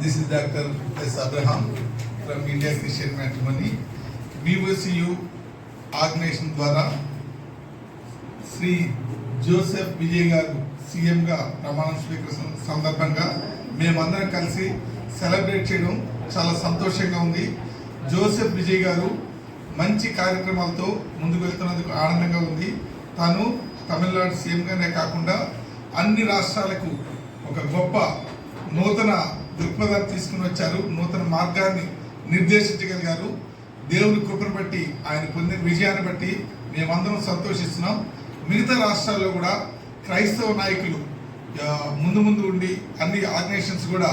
This is Dr. S. Abraham from India Christian Matrimony. VOCU organisation ద్వారా Shri Joseph Vijay గారు సీఎంగా ప్రమాణ స్వీకరించిన సందర్భంగా మేమందరం కలిసి సెలబ్రేట్ చేయడం చాలా సంతోషంగా ఉంది. జోసెఫ్ విజయ్ గారు మంచి కార్యక్రమాలతో ముందుకు వెళ్తున్నందుకు ఆనందంగా ఉంది. తాను తమిళనాడు సీఎంగానే కాకుండా అన్ని రాష్ట్రాలకు ఒక గొప్ప నూతన దృక్పథాన్ని తీసుకుని వచ్చారు. నూతన మార్గాన్ని నిర్దేశించగలిగారు. దేవుని కృపను బట్టి ఆయన పొందిన విజయాన్ని బట్టి మేమందరం సంతోషిస్తున్నాం. మిగతా రాష్ట్రాల్లో కూడా క్రైస్తవ నాయకులు ముందు ముందు ఉండి అన్ని ఆర్గనైజేషన్స్ కూడా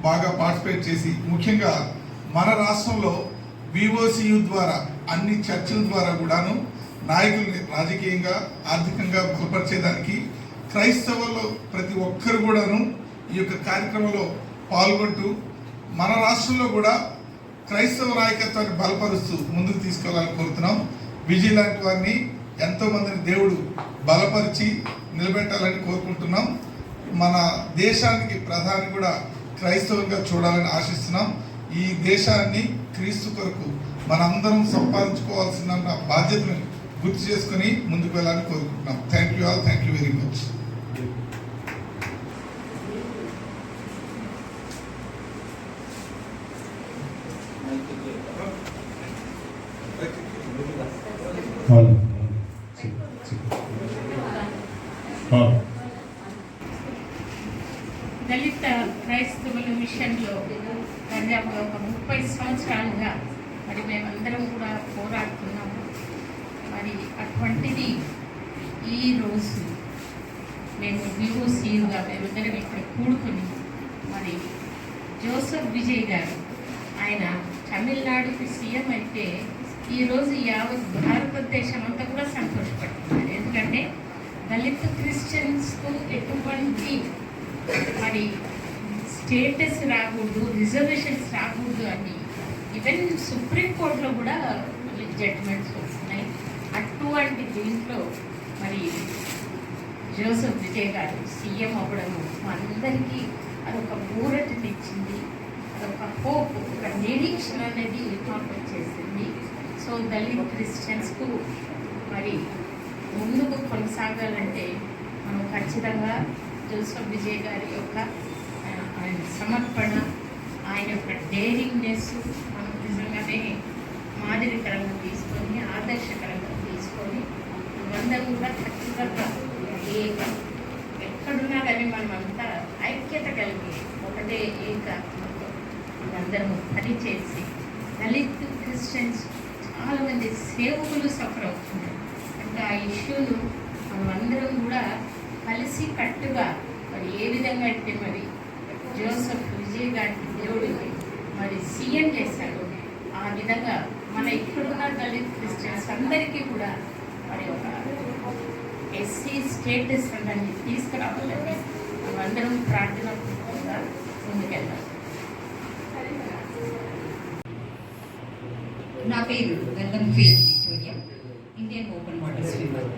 బాగా పార్టిసిపేట్ చేసి, ముఖ్యంగా మన రాష్ట్రంలో VOCU ద్వారా అన్ని చర్చల ద్వారా కూడాను నాయకుల్ని రాజకీయంగా ఆర్థికంగా బలపరిచేదానికి క్రైస్తవుల్లో ప్రతి ఒక్కరు కూడాను ఈ యొక్క కార్యక్రమంలో పాల్గొంటూ మన రాష్ట్రంలో కూడా క్రైస్తవ నాయకత్వాన్ని బలపరుస్తూ ముందుకు తీసుకెళ్లాలని కోరుతున్నాం. విజయ్ లాంటి వారిని ఎంతో మందిని దేవుడు బలపరిచి నిలబెట్టాలని కోరుకుంటున్నాం. మన దేశానికి ప్రధాని కూడా క్రైస్తవంగా చూడాలని ఆశిస్తున్నాం. ఈ దేశాన్ని క్రీస్తు కొరకు మనందరం సంపాదించుకోవాల్సిన బాధ్యతను గుర్తు చేసుకుని ముందుకు వెళ్ళాలని కోరుకుంటున్నాం. Thank you all. Thank you very much. దళిత క్రైస్తవుల మిషన్లో దాదాపుగా ఒక 30 సంవత్సరాలుగా మరి మేమందరం కూడా పోరాడుతున్నాము. మరి అటువంటిది ఈరోజు మేము VOCUగా మేమిద్దరం ఇక్కడ కూడుకుని మరి జోసెఫ్ విజయ్ గారు ఆయన తమిళనాడుకి సీఎం అయితే ఈరోజు యావత్ భారతదేశం అంతా కూడా సంతోషపడుతున్నారు. ఎందుకంటే దళిత క్రిస్టియన్స్కు ఎటువంటి మరి స్టేటస్ రాకూడదు, రిజర్వేషన్స్ రాకూడదు అని ఈవెన్ సుప్రీంకోర్టులో కూడా జడ్జ్మెంట్స్ వస్తున్నాయి. అటువంటి దీంట్లో మరి జోసెఫ్ విజయ్ గారు సీఎం అవ్వడము అందరికీ అదొక ఊరటనిచ్చింది, అదొక హోప్, ఒక నిరీక్షణ అనేది మాకు వచ్చేసింది. సో దళిత క్రిస్టియన్స్కు మరి ముందుకు కొనసాగాలంటే మనం ఖచ్చితంగా జోసెఫ్ విజయ్ గారి యొక్క ఆయన సమర్పణ, ఆయన యొక్క డేరింగ్నెస్ మనం నిజంగానే మాదిరికరంగా తీసుకొని ఆదర్శకరంగా తీసుకొని అందరం కూడా ఖచ్చితంగా ఎక్కడున్నా కానీ మనమంతా ఐక్యత కలిగి ఒకటే ఏకాత్మతో అందరము పనిచేసి దళిత్ క్రిస్టియన్స్ చాలామంది సేవకులు సఫర్ అవుతున్నారు. అంటే ఆ ఇష్యూను మనం అందరం కూడా కలిసి కట్టుగా మరి ఏ విధంగా అయితే మరి జోసెఫ్ విజయ్ గారి దేవుడు మరి సీఎం చేశాడు, ఆ విధంగా మన ఇక్కడున్న దళిత్ క్రిస్టియన్స్ అందరికీ కూడా మరి ఒక SC స్టేటస్ దాన్ని తీసుకురావాలని మనమందరం ప్రార్థన పూర్వకంగా ముందుకెళ్దాం. నా పేరు గంధం Victoria, Indian open water swimmer.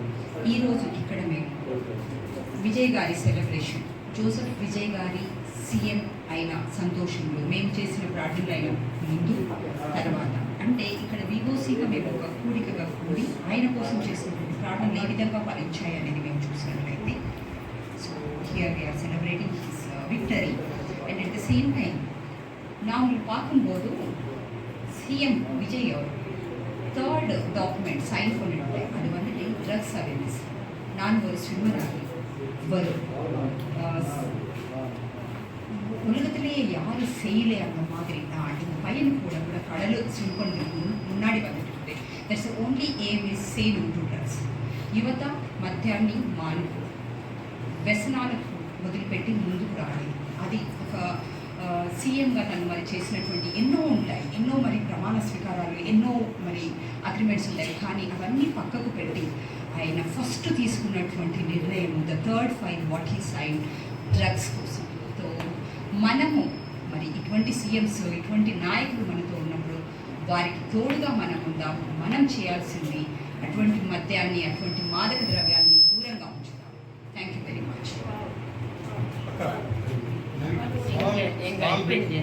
ఈరోజు ఇక్కడ మేము విజయ్ గారి సెలబ్రేషన్, జోసెఫ్ విజయ్ గారి సీఎం అయిన సంతోషంలో మేము చేసిన ప్రార్థనలైన ముందు తర్వాత అంటే ఇక్కడ VOCగా మేము ఒక కూడికగా కూడి ఆయన కోసం చేసినటువంటి ప్రార్థనలు ఏ విధంగా ఫలించాయి అనేది మేము చూసినట్లయితే, so here we are celebrating his victory and at the same time நாங்கள் பார்க்கும்போது CM Vijay third document sign பண்ணிட்டு அது வந்துட்டு ட்ரக்ஸ் அவேர்னஸ். நான் ஒரு ஸ்விம்மராகி வரும் உலகத்திலேயே யாரும் செய்யலை அந்த மாதிரி தான் இந்த பையன் கூட கூட கடல் ஸ்விம் பண்ணுறதுக்கு முன்னாடி வந்துட்டு இருக்குது. That's only aim is say no to drugs. యువత మధ్యాహ్నం మానుకు వ్యసనాలకు మొదలుపెట్టి ముందుకు రావాలి. అది ఒక సీఎంగా తను మరి చేసినటువంటి ఎన్నో ఉంటాయి, ఎన్నో మరి ప్రమాణ స్వీకారాలు, ఎన్నో మరి అగ్రిమెంట్స్ ఉంటాయి. కానీ అవన్నీ పక్కకు పెట్టి ఆయన ఫస్ట్ తీసుకున్నటువంటి నిర్ణయం the third file what he sign drugs కోసం. సో మనము మరి ఇటువంటి సీఎంస్, ఇటువంటి నాయకులు మనతో ఉన్నప్పుడు వారికి తోడుగా మనం ఉందాం. మనం చేయాల్సింది అటువంటి మద్యాన్ని, అటువంటి మాదక ద్రవ్యాన్ని దూరంగా ఉంచుతాం. Thank you. ఇంకా అయిపోయింది